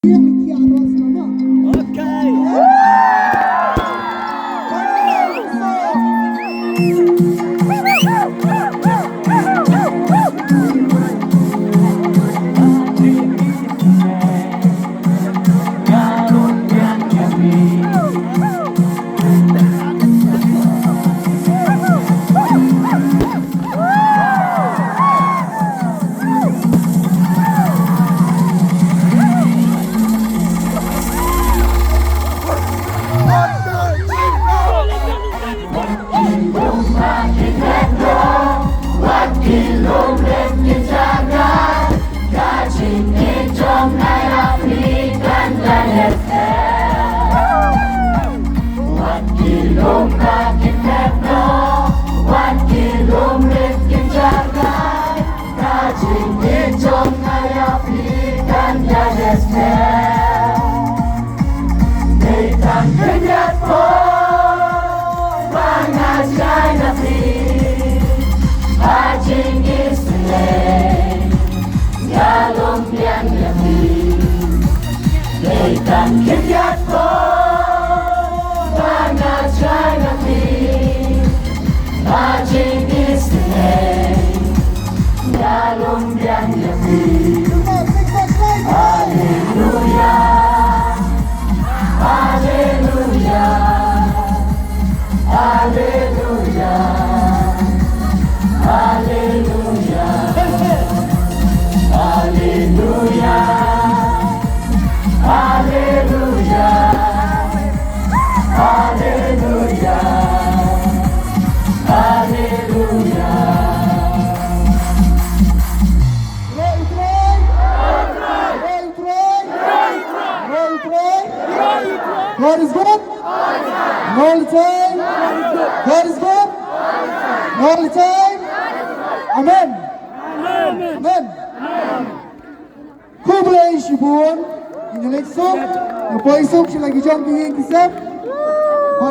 ĺaRoh sama. Wat Ki Lumbah Kin jangan Kacing hijau nai Afrikan dan Wat Ki Lumbah Kin Wat Ki Lumbah Kin jangan Kacing hijau nai Afrikan dan Netan kenyat po Mangajai nafi Hajing Israel Galong yang yamin Leitan kiryat ko Mangajai nafi Hajing Israel Galong yang yamin Hallelujah Hallelujah Hallelujah Hallelujah, Hallelujah, Hallelujah, Hallelujah, Hallelujah. God is good. All the time. God is good. All the time. Amen. Amen. Kubla Ishibun. In the next song, the boy song, shall I get you on the